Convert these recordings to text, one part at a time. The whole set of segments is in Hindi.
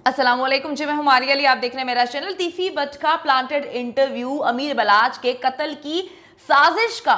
अस्सलाम वालेकुम जी, मैं हूं मारिया अली। आप देख रहे हैं मेरा चैनल। तीफी बट का प्लांटेड इंटरव्यू अमीर बलाच के कत्ल की साजिश का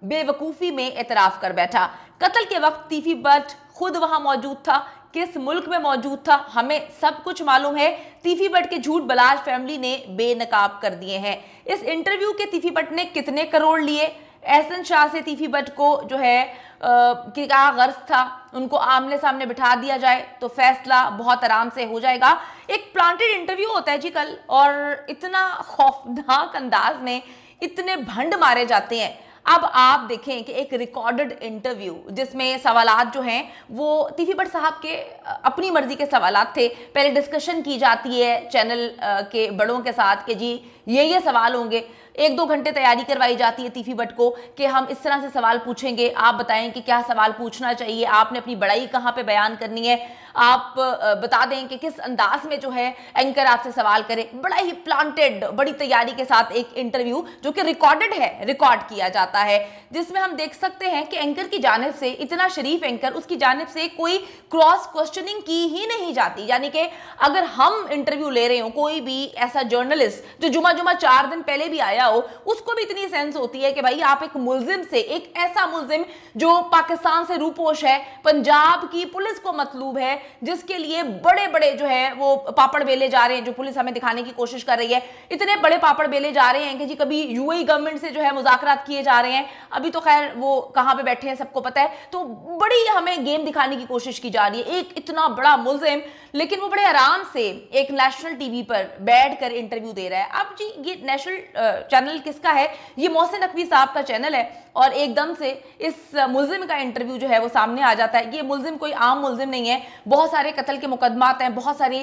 बेवकूफ़ी में एतराफ़ कर बैठा। कत्ल के वक्त तीफी बट खुद वहां मौजूद था, किस मुल्क में मौजूद था हमें सब कुछ मालूम है। तीफी बट के झूठ बलाच फैमिली ने बेनकाब कर दिए हैं। इस इंटरव्यू के तीफी बट ने कितने करोड़ लिए? एहसन शाह से तीफी बट को जो है कि क्या गर्ज था उनको आमने सामने बिठा दिया जाए तो फैसला बहुत आराम से हो जाएगा। एक प्लांटेड इंटरव्यू होता है जी कल, और इतना खौफनाक अंदाज में इतने भंड मारे जाते हैं। अब आप देखें कि एक रिकॉर्डेड इंटरव्यू जिसमें सवालात जो हैं वो तीफी बट साहब के अपनी मर्जी के सवालात थे। पहले डिस्कशन की जाती है चैनल के बड़ों के साथ कि जी ये सवाल होंगे। 1-2 घंटे तैयारी करवाई जाती है तीफी बट को कि हम इस तरह से सवाल पूछेंगे, आप बताएं कि क्या सवाल पूछना चाहिए, आपने अपनी बड़ाई कहाँ पे बयान करनी है, आप बता दें कि किस अंदाज में जो है एंकर आपसे सवाल करे। बड़ा ही प्लांटेड, बड़ी तैयारी के साथ एक इंटरव्यू जो कि रिकॉर्डेड है, रिकॉर्ड किया जाता है, जिसमें हम देख सकते हैं कि एंकर की जानिब से, इतना शरीफ एंकर, उसकी जानिब से कोई क्रॉस क्वेश्चनिंग की ही नहीं जाती। यानी कि अगर हम इंटरव्यू ले रहे हो, कोई भी ऐसा जर्नलिस्ट जो जुमा 4 दिन पहले भी आया हो, उसको भी इतनी सेंस होती है कि भाई आप एक मुल्जिम से, एक ऐसा मुल्जिम जो पाकिस्तान से रूपोश है, पंजाब की पुलिस को मतलूब है, जिसके लिए बड़े बड़े जो है वो पापड़ बेले जा रहे हैं, जो पुलिस हमें दिखाने की कोशिश कर रही है, इतने बड़े पापड़ बेले जा रहे हैं कि जी कभी यूएई गवर्नमेंट से जो है मुज़ाकरात किए जा रहे हैं। अभी तो खैर वो कहां पे बैठे हैं सबको पता है। तो बड़ी हमें गेम दिखाने की कोशिश की जा रही है। एक इतना बड़ा मुल्जिम, लेकिन वो बड़े आराम से एक नेशनल टीवी पर बैठकर इंटरव्यू दे रहा है। अब जी ये नेशनल चैनल किसका है? ये मोहसिन नकवी साहब का चैनल है, और एकदम से इस मुल्जिम का इंटरव्यू जो है वो सामने आ जाता है। ये मुल्जिम कोई आम मुल्जिम नहीं है, बहुत सारे कत्ल के मुकदमात हैं, बहुत सारे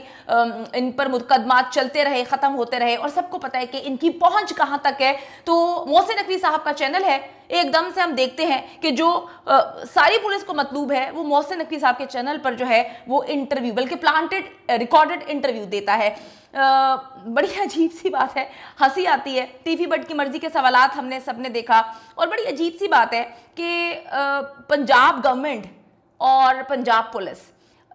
इन पर मुकदमात चलते रहे, खत्म होते रहे, और सबको पता है कि इनकी पहुंच कहां तक है। तो मोहसिन नकवी साहब का चैनल है, एकदम से हम देखते हैं कि जो सारी पुलिस को मतलूब है वो मोहसिन नकवी साहब के चैनल पर जो है वो इंटरव्यू, बल्कि प्लांटेड रिकॉर्डेड इंटरव्यू देता है। बड़ी अजीब सी बात है, हंसी आती है। तीफी बट की मर्जी के सवालात हमने सबने देखा, और बड़ी अजीब सी बात है कि पंजाब गवर्नमेंट और पंजाब पुलिस,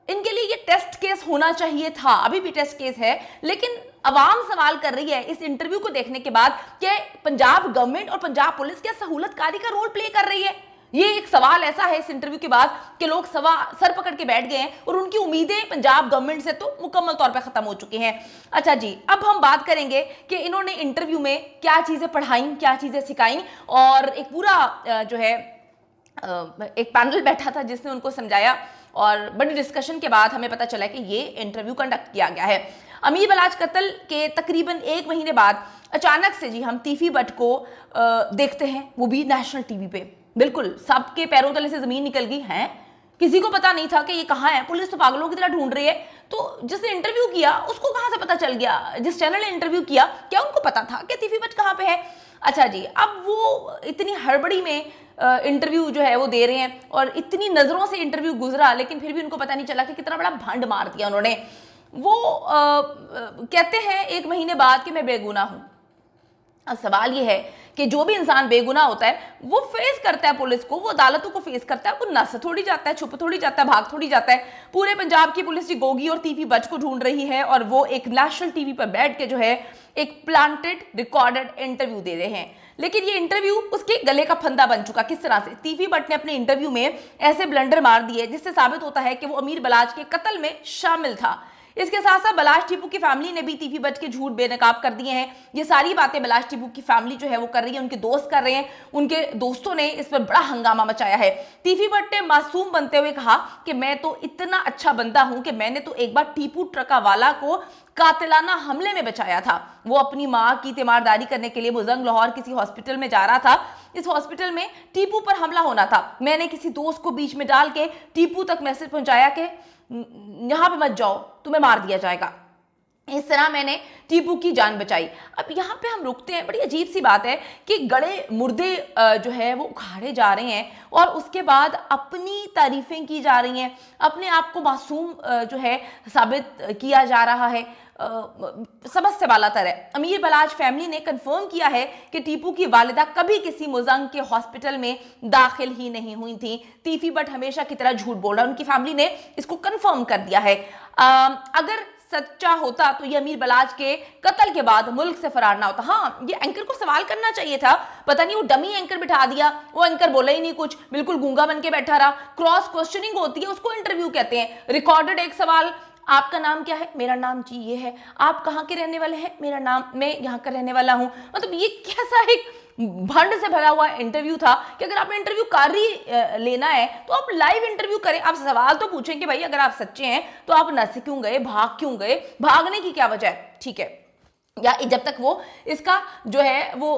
इनके लिए ये टेस्ट केस होना चाहिए था, अभी भी टेस्ट केस है, लेकिन अवाम सवाल कर रही है इस इंटरव्यू को देखने के बाद कि पंजाब गवर्नमेंट और पंजाब पुलिस क्या सहूलतकारी का रोल प्ले कर रही है। ये एक सवाल ऐसा है इस इंटरव्यू के बाद कि लोग सर पकड़ के बैठ गए हैं, और उनकी उम्मीदें पंजाब गवर्नमेंट से तो मुकम्मल तौर पे खत्म हो चुकी हैं। अच्छा जी, अब हम बात करेंगे कि इन्होंने इंटरव्यू में क्या चीजें पढ़ाई, क्या चीजें सिखाई, और एक पूरा जो है एक पैनल बैठा था जिसने उनको समझाया, और बड़ी डिस्कशन के बाद हमें पता चला कि ये इंटरव्यू कंडक्ट किया गया है। अमीर बलाच कत्ल के तकरीबन 1 महीने बाद अचानक से जी हम तीफी बट को देखते हैं, वो भी नेशनल टीवी पे। बिल्कुल सबके पैरों तले से जमीन निकल गई है, किसी को पता नहीं था कि ये कहाँ है। पुलिस तो पागलों की तरह ढूंढ रही है, तो जिसने इंटरव्यू किया उसको कहाँ से पता चल गया? जिस चैनल ने इंटरव्यू किया, क्या उनको पता था कि तीफी बट कहाँ पे है? अच्छा जी, अब वो इतनी हड़बड़ी में इंटरव्यू जो है वो दे रहे हैं, और इतनी नजरों से इंटरव्यू गुजरा, लेकिन फिर भी उनको पता नहीं चला कि कितना बड़ा भंड मार दिया उन्होंने। वो कहते हैं 1 महीने बाद कि मैं बेगुनाह हूं। अब सवाल ये है कि जो भी इंसान बेगुनाह होता है वो फेस करता है पुलिस को, वो अदालतों को फेस करता है, वो नस थोड़ी जाता है, छुप थोड़ी जाता है, भाग थोड़ी जाता है। पूरे पंजाब की पुलिस जी गोगी और तीफी बट को ढूंढ रही है, और वो एक नेशनल टीवी पर बैठ के जो है एक प्लांटेड रिकॉर्डेड इंटरव्यू दे रहे हैं। लेकिन ये इंटरव्यू उसके गले का फंदा बन चुका। किस तरह से? तीफी बट ने अपने इंटरव्यू में ऐसे ब्लंडर मार दिए जिससे साबित होता है कि वो अमीर बलाच के कत्ल में शामिल था। इसके साथ साथ बलाच टीपू की फैमिली ने भी तीफी बट के झूठ बेनकाब कर दिए हैं। ये सारी बातें बलाच टीपू की फैमिली जो है वो कर रही है, उनके दोस्त कर रहे हैं, उनके दोस्तों ने इस पर बड़ा हंगामा मचाया है। तीफी बट ने मासूम बनते हुए कहा कि मैं तो इतना अच्छा बंदा हूं कि मैंने तो एक बार टीपू ट्रका वाला को कातिलाना हमले में बचाया था। वो अपनी माँ की तीमारदारी करने के लिए बुजंग लाहौर किसी हॉस्पिटल में जा रहा था। इस हॉस्पिटल में टीपू पर हमला होना था। मैंने किसी दोस्त को बीच में डाल के टीपू तक मैसेज पहुंचाया कि यहां पे मत जाओ, तुम्हें मार दिया जाएगा। इस तरह मैंने टीपू की जान बचाई। अब यहाँ पे हम रुकते हैं। बड़ी अजीब सी बात है कि गड़े मुर्दे जो है वो उखाड़े जा रहे हैं, और उसके बाद अपनी तारीफें की जा रही हैं, अपने आप को मासूम जो है साबित किया जा रहा है। सबसे से बालातर है। अमीर बलाच फैमिली ने कंफर्म किया है कि टीपू की वालिदा कभी किसी मुजंग के हॉस्पिटल में दाखिल ही नहीं हुई थी। तीफी बट हमेशा की तरह झूठ बोल रहा है, उनकी फैमिली ने इसको कंफर्म कर दिया है। अगर सच्चा होता तो ये अमीर बलाज के कत्ल के बाद मुल्क से फरार ना होता। हाँ, ये एंकर को सवाल करना चाहिए था, पता नहीं वो डमी एंकर बिठा दिया, वो एंकर बोला ही नहीं कुछ, बिल्कुल गूंगा बन के बैठा रहा। क्रॉस क्वेश्चनिंग होती है, उसको इंटरव्यू कहते हैं। रिकॉर्डेड एक सवाल, आपका नाम क्या है? मेरा नाम जी ये है। आप कहाँ के रहने वाले हैं? मेरा नाम, मैं यहाँ का रहने वाला हूँ। मतलब ये कैसा एक भंड से भरा हुआ इंटरव्यू था कि अगर आपने इंटरव्यू कर ही लेना है तो आप लाइव इंटरव्यू करें। आप सवाल तो पूछें कि भाई अगर आप सच्चे हैं तो आप नस क्यों गए, भाग क्यों गए, भागने की क्या वजह है, ठीक है, या जब तक वो इसका जो है वो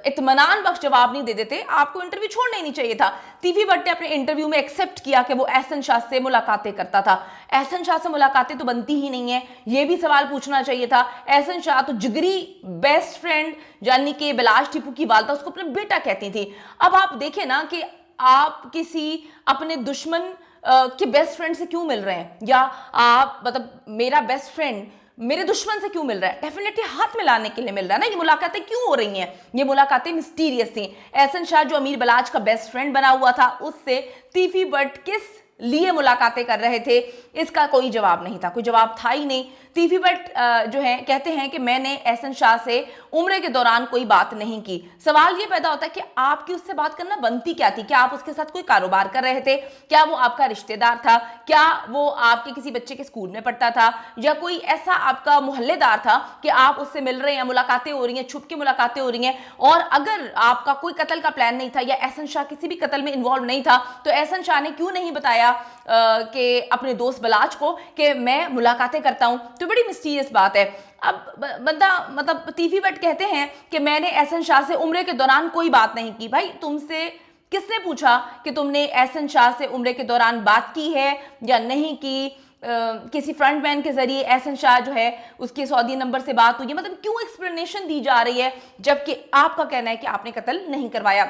इत्मीनान बख्श जवाब नहीं दे देते, आपको इंटरव्यू छोड़ना ही नहीं चाहिए था। तीफी भट्ट ने अपने इंटरव्यू में एक्सेप्ट किया कि वो एहसन शाह से मुलाकातें करता था। एहसन शाह से मुलाकातें तो बनती ही नहीं है, ये भी सवाल पूछना चाहिए था। एहसन शाह तो जिगरी बेस्ट फ्रेंड यानी कि बिलाश टिप्पू की वालदा उसको अपना बेटा कहती थी। अब आप देखें ना कि आप किसी अपने दुश्मन के बेस्ट फ्रेंड से क्यों मिल रहे हैं, या आप मतलब मेरा बेस्ट फ्रेंड मेरे दुश्मन से क्यों मिल रहा है? डेफिनेटली हाथ मिलाने के लिए मिल रहा है ना। ये मुलाकातें क्यों हो रही हैं? ये मुलाकातें मिस्टीरियस थी। एहसन शाह जो अमीर बलाज का बेस्ट फ्रेंड बना हुआ था, उससे तीफी भट्ट किस लिए मुलाकातें कर रहे थे, इसका कोई जवाब नहीं था, कोई जवाब था ही नहीं। तीफी भट्ट जो है कहते हैं कि मैंने एहसन शाह से उम्र के दौरान कोई बात नहीं की। सवाल ये पैदा होता है कि आपकी उससे बात करना बनती क्या थी? क्या आप उसके साथ कोई कारोबार कर रहे थे? क्या वो आपका रिश्तेदार था? क्या वो आपके किसी बच्चे के स्कूल में पढ़ता था? या कोई ऐसा आपका मोहल्लेदार था कि आप उससे मिल रहे हैं, मुलाकातें हो रही हैं, छुप के मुलाकातें हो रही हैं? और अगर आपका कोई कत्ल का प्लान नहीं था या एहसन शाह किसी भी कत्ल में इन्वॉल्व नहीं था, तो एहसन शाह ने क्यों नहीं बताया कि अपने दोस्त बलाज को कि मैं मुलाकातें करता हूं? तो बड़ी मिस्टीरियस बात है। अब बंदा मतलब तीफी भट्ट कहते हैं कि मैंने एहसन शाह से उम्र के दौरान कोई बात नहीं की। भाई तुमसे किसने पूछा कि तुमने एहसन शाह से उम्र के दौरान बात की है या नहीं की? किसी फ्रंटमैन के जरिए एहसन शाह जो है उसके सऊदी नंबर से बात हुई है? मतलब क्यों एक्सप्लेनेशन दी जा रही है जबकि आपका कहना है कि आपने कत्ल नहीं करवाया?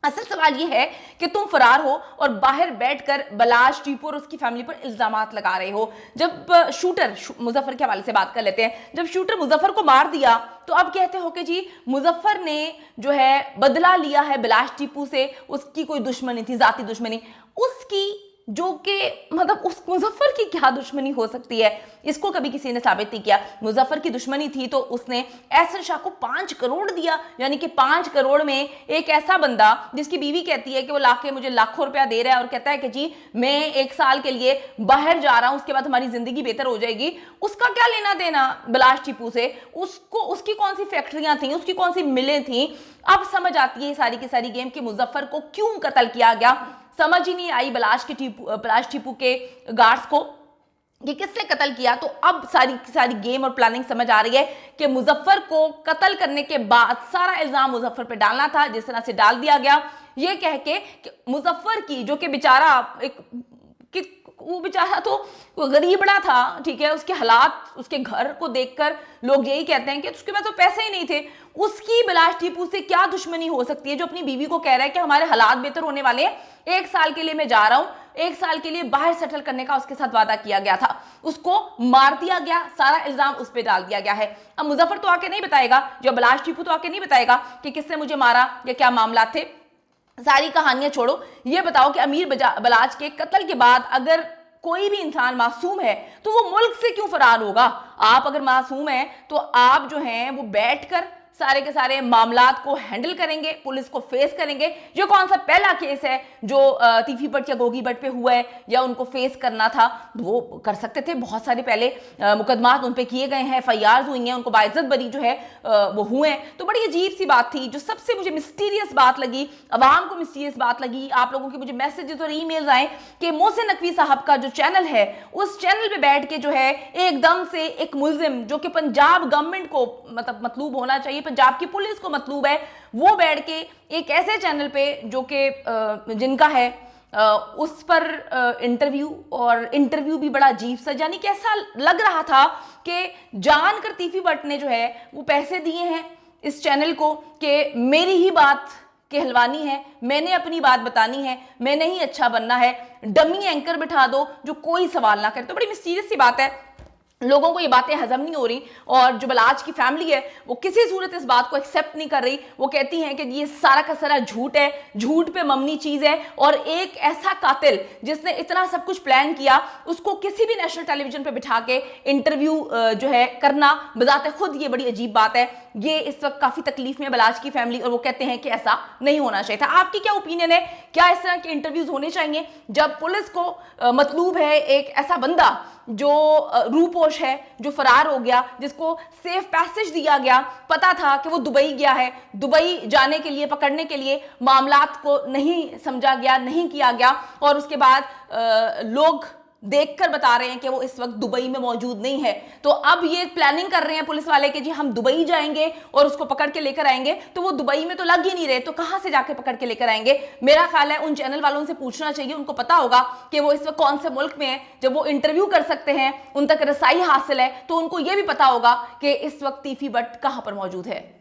असल सवाल यह है कि तुम फरार हो और बाहर बैठकर बलाज टिप्पू और उसकी फैमिली पर इल्जामात लगा रहे हो। जब शूटर मुजफ्फर के हवाले से बात कर लेते हैं, जब शूटर मुजफ्फर को मार दिया तो अब कहते हो कि जी मुजफ्फर ने जो है बदला लिया है बलाज टिप्पू से, उसकी कोई दुश्मनी थी, जाती दुश्मनी उसकी, जो कि मतलब उस मुजफ्फर की क्या दुश्मनी हो सकती है? इसको कभी किसी ने साबित नहीं किया। मुजफ्फर की दुश्मनी थी तो उसने एहसन शाह को 5 करोड़ दिया, यानी कि 5 करोड़ में एक ऐसा बंदा जिसकी बीवी कहती है कि वो लाके मुझे लाखों रुपया दे रहा है और कहता है कि जी मैं 1 साल के लिए बाहर जा रहा हूं, उसके बाद हमारी जिंदगी बेहतर हो जाएगी, उसका क्या लेना देना बलाज टिप्पू से? उसको उसकी कौन सी फैक्ट्रियां थी, उसकी कौन सी मिलें थी? अब समझ आती है सारी की सारी गेम कि मुजफ्फर को क्यों कत्ल किया गया। समझ ही नहीं आई बलाज टिप्पू के गार्ड्स को कि किसने कत्ल किया। तो अब सारी गेम और प्लानिंग समझ आ रही है कि मुजफ्फर को कत्ल करने के बाद सारा इल्जाम मुजफ्फर पे डालना था, जिस तरह से डाल दिया गया, ये कह के कि मुजफ्फर की, जो कि बेचारा वो बेचारा तो गरीबड़ा था, ठीक है, उसके हालात, उसके घर को देखकर लोग यही कहते हैं कि उसके पास तो पैसे ही नहीं थे। उसकी बलाज टिप्पू से क्या दुश्मनी हो सकती है जो अपनी बीवी को कह रहा है कि हमारे हालात बेहतर होने वाले हैं, 1 साल के लिए मैं जा रहा हूं, 1 साल के लिए बाहर सेटल करने का उसके साथ वादा किया गया था, उसको मार दिया गया, सारा इल्जाम उस पर डाल दिया गया है। अब मुजफ्फर तो आके नहीं बताएगा, जो बलाज टिप्पू तो आके नहीं बताएगा कि किसने मुझे मारा या क्या मामला थे। सारी कहानियां छोड़ो, ये बताओ कि अमीर बलाज के कत्ल के बाद अगर कोई भी इंसान मासूम है तो वो मुल्क से क्यों फरार होगा? आप अगर मासूम हैं तो आप जो हैं वो बैठकर सारे के सारे मामलात को हैंडल करेंगे, पुलिस को फेस करेंगे। ये कौन सा पहला केस है जो तीफी भट्ट या गोगी भट्ट पे हुआ है या उनको फेस करना था? वो कर सकते थे, बहुत सारे पहले मुकदमात उन पे किए गए हैं, एफआईआर हुई हैं, उनको बाइज्जत बरी जो है वो हुए हैं। तो बड़ी अजीब सी बात थी। जो सबसे मुझे मिस्टीरियस बात लगी, अवाम को मिस्टीरियस बात लगी, आप लोगों के मुझे मैसेजेस और ईमेल्स आए कि मोहसिन नकवी साहब का जो चैनल है उस चैनल पे बैठ के जो है एकदम से एक मुल्जिम जो कि पंजाब गवर्नमेंट को मतलूब होना चाहिए, पंजाब की पुलिस को मतलूब है, वो बैठ के एक ऐसे चैनल पे जो कि जिनका है उस पर इंटरव्यू भी बड़ा अजीब सा, यानी कि ऐसा लग रहा था कि जानकर तीफी भट्ट ने जो है वो पैसे दिए हैं इस चैनल को कि मेरी ही बात कहलवानी है, मैंने अपनी बात बतानी है, मैंने ही अच्छा बनना है, डमी एंकर बिठा दो जो कोई सवाल ना करे। तो बड़ी मिस्टीरियस सी बात है। लोगों को ये बातें हजम नहीं हो रही और जो बलाज की फैमिली है वो किसी सूरत इस बात को एक्सेप्ट नहीं कर रही। वो कहती हैं कि ये सारा का सारा झूठ है, झूठ पे मबनी चीज है और एक ऐसा कातिल जिसने इतना सब कुछ प्लान किया उसको किसी भी नेशनल टेलीविजन पे बिठा के इंटरव्यू जो है करना बजाते खुद ये बड़ी अजीब बात है। ये इस वक्त काफी तकलीफ में है बलाज की फैमिली और वो कहते हैं कि ऐसा नहीं होना चाहिए था। आपकी क्या ओपिनियन है, क्या इस तरह के इंटरव्यूज होने चाहिए जब पुलिस को मतलूब है एक ऐसा बंदा जो रूपोश है, जो फरार हो गया, जिसको सेफ पैसेज दिया गया, पता था कि वो दुबई गया है, दुबई जाने के लिए पकड़ने के लिए मामलात को नहीं समझा गया, नहीं किया गया और उसके बाद लोग देखकर बता रहे हैं कि वो इस वक्त दुबई में मौजूद नहीं है। तो अब ये प्लानिंग कर रहे हैं पुलिस वाले कि जी हम दुबई जाएंगे और उसको पकड़ के लेकर आएंगे, तो वो दुबई में तो लग ही नहीं रहे, तो कहां से जाके पकड़ के लेकर आएंगे। मेरा ख्याल है उन चैनल वालों से पूछना चाहिए, उनको पता होगा कि वो इस वक्त कौन से मुल्क में है। जब वो इंटरव्यू कर सकते हैं, उन तक रसाई हासिल है, तो उनको यह भी पता होगा कि इस वक्त तीफी बट कहां पर मौजूद है।